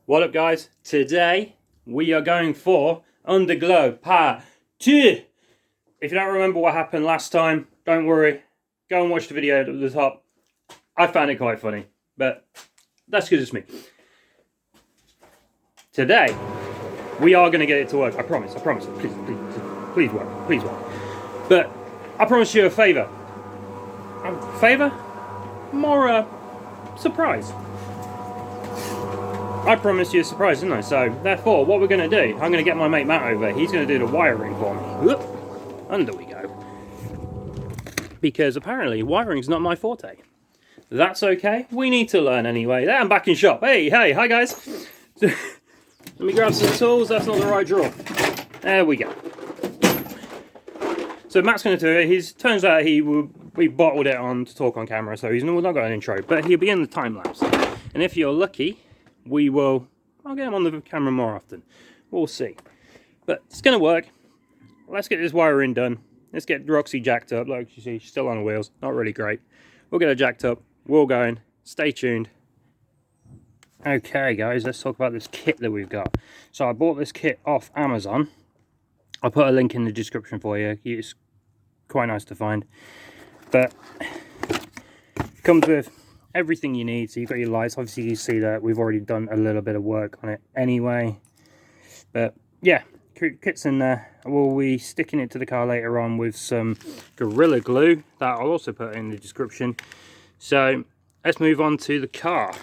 What up, guys? Today we are going for Underglow Part 2. If you don't remember what happened last time, don't worry. Go and watch the video at the top. I found it quite funny, but that's because it's me. Today we are going to get it to work. I promise. Please work. But I promise you a favour. Favour? More a surprise. I promised you a surprise, didn't I? So, therefore, what we're going to do, I'm going to get my mate Matt over. He's going to do the wiring for me. Whoop. Under we go. Because apparently, wiring's not my forte. That's okay. We need to learn anyway. There, I'm back in shop. Hey, hi guys. Let me grab some tools. That's not the right drawer. There we go. So Matt's going to do it. Turns out we bottled it on to talk on camera, so he's not got an intro, but he'll be in the time lapse. And if you're lucky, I'll get him on the camera more often. We'll see. But it's going to work. Let's get this wiring done. Let's get Roxy jacked up. Like you see, she's still on the wheels. Not really great. We'll get her jacked up. We'll go in. Stay tuned. Okay, guys, let's talk about this kit that we've got. So I bought this kit off Amazon. I'll put a link in the description for you. It's quite nice to find. But it comes with everything you need. So you've got your lights. Obviously you see that we've already done a little bit of work on it anyway. But yeah, kit's in there. We'll be sticking it to the car later on with some Gorilla Glue that I'll also put in the description. So let's move on to the car.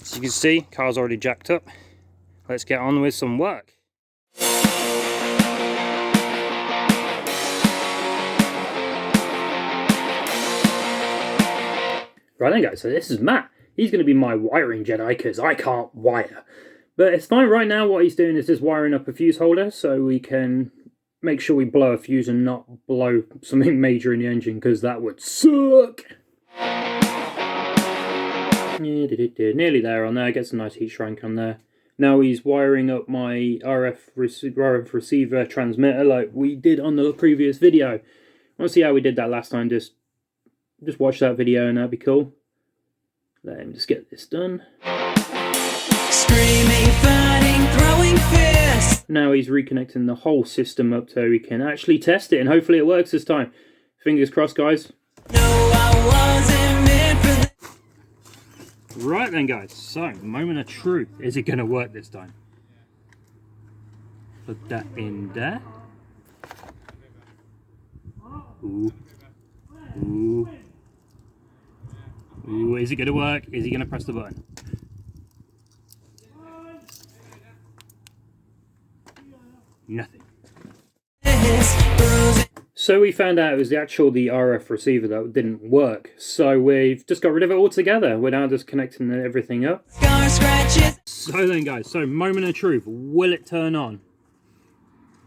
As you can see, car's already jacked up. Let's get on with some work. Right then, guys, so this is Matt. He's going to be my wiring Jedi because I can't wire. But it's fine. Right now what he's doing is just wiring up a fuse holder so we can make sure we blow a fuse and not blow something major in the engine, because that would suck. Nearly there on there. Get some nice heat shrink on there. Now he's wiring up my RF receiver transmitter like we did on the previous video. I want to see how we did that last time. Just watch that video and that'd be cool. Let him just get this done. Screaming, fighting, throwing fists. Now he's reconnecting the whole system up so we can actually test it, and hopefully it works this time. Fingers crossed, guys. No, I wasn't meant for that. Right then, guys. So, moment of truth. Is it going to work this time? Put that in there. Ooh. Ooh, is it going to work? Is he going to press the button? Nothing. So we found out it was the RF receiver that didn't work. So we've just got rid of it altogether. We're now just connecting everything up. So then, guys, so moment of truth. Will it turn on?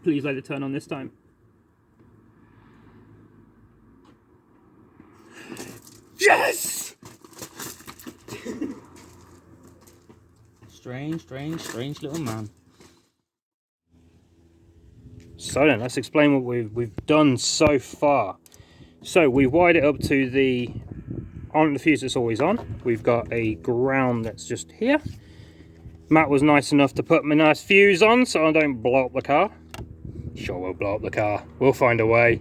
Please let it turn on this time. Yes! strange little man. So then, let's explain what we've done so far. So we've wired it up to the fuse that's always on. We've got a ground that's just here. Matt was nice enough to put my nice fuse on so I don't blow up the car. Sure, we'll blow up the car. We'll find a way.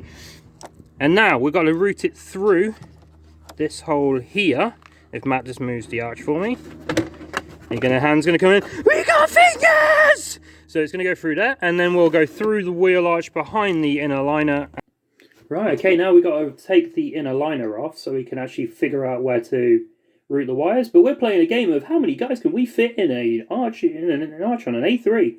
And now we've got to route it through this hole here. If Matt just moves the arch for me, hand's gonna come in. We got fingers! So it's gonna go through there, and then we'll go through the wheel arch behind the inner liner. Right, okay, now we've got to take the inner liner off so we can actually figure out where to route the wires. But we're playing a game of how many guys can we fit in an arch on an A3.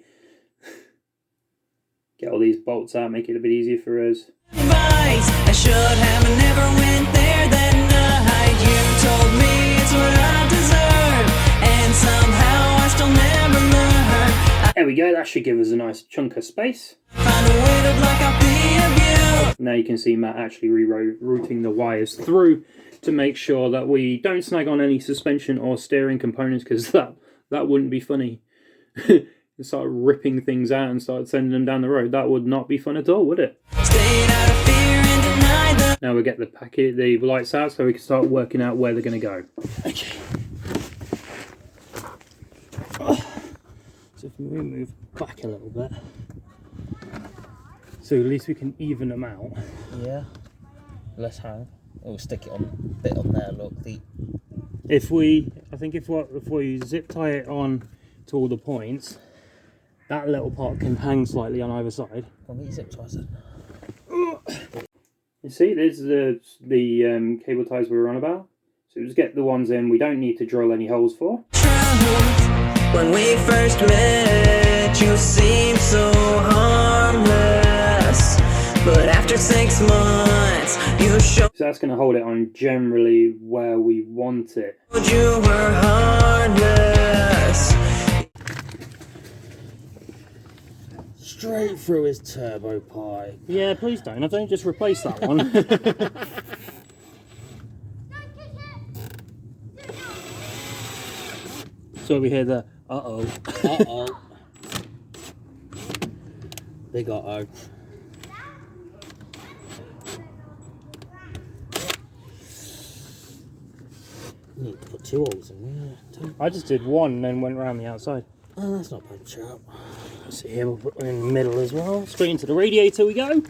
Get all these bolts out, make it a bit easier for us. I should have never went there that night. You told me it's what I deserve, and somehow I still never learned. There we go, that should give us a nice chunk of space. Find a way to block out the abuse. Now you can see Matt actually rerouting the wires through to make sure that we don't snag on any suspension or steering components, because that wouldn't be funny. Start ripping things out and start sending them down the road. That would not be fun at all, would it? Now we get the lights out so we can start working out where they're going to go. Okay. So if we move back a little bit, so at least we can even them out. Yeah. Let's hang. We'll stick it on a bit on there. Look, If we zip tie it on to all the points, that little part can hang slightly on either side. I'll get zip ties then. You see, there's the cable ties we were on about. So just get the ones in we don't need to drill any holes for. When we first met, you seemed so harmless. But after 6 months, you showed So that's going to hold it on generally where we want it. you were heartless. Straight through his turbo pipe. Yeah, please don't. I don't just replace that one. So we hear the uh-oh. Uh-oh. Big uh-oh. Need to put 2 holes in there. I just did one and then went around the outside. Oh, that's not bad, chap. So here we'll put one in the middle as well. Straight into the radiator we go.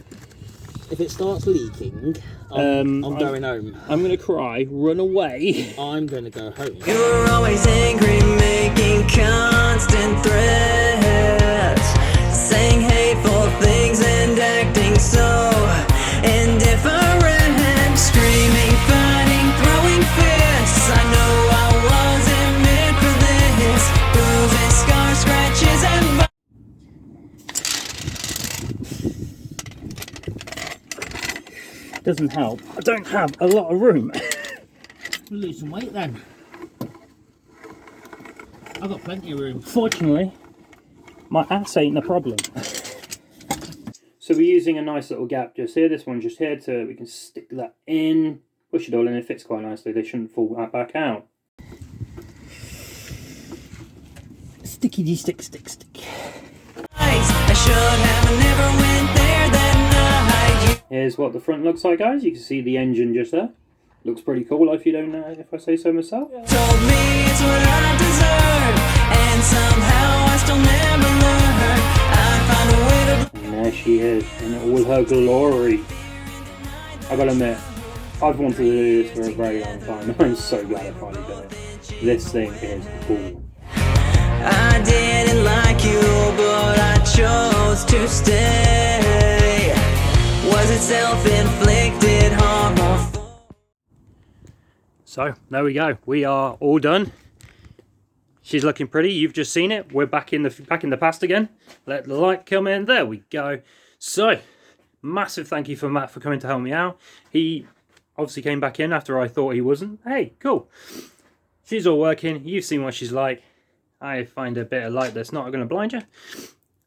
If it starts leaking, I'm going home. I'm going to cry, run away. I'm going to go home. You were always angry, making constant threats, saying hateful things and acting so indifferent, screaming, fighting, throwing fists. I know I wasn't meant for this. Bruises, scars, scratches, and Doesn't help. I don't have a lot of room. We'll lose some weight then. I've got plenty of room. Fortunately, my ass ain't the problem. So we're using a nice little gap just here. This one just here, we can stick that in, push it all in. It fits quite nicely. They shouldn't fall back out. Sticky stick. I should have never went there that night. Here's what the front looks like, guys. You can see the engine just there. Looks pretty cool if you don't know, if I say so myself. You told me it's what I deserve, and somehow I still never learned. I find a way to. And there she is, in all her glory. I gotta admit, I've wanted to do this for a very long time. I'm so glad I finally done it. This thing is cool. I didn't like you, but I chose to stay. Was it self-inflicted harm or? So there we go. We are all done. She's looking pretty. You've just seen it. We're back in the past again. Let the light come in. There we go. So massive thank you for Matt for coming to help me out. He obviously came back in after I thought he wasn't. Hey, cool. She's all working. You've seen what she's like. I find a bit of light that's not going to blind you.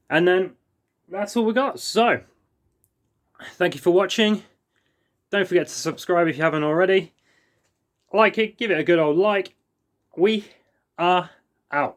And then that's all we got. So thank you for watching. Don't forget to subscribe if you haven't already. Like it, give it a good old like. We are out.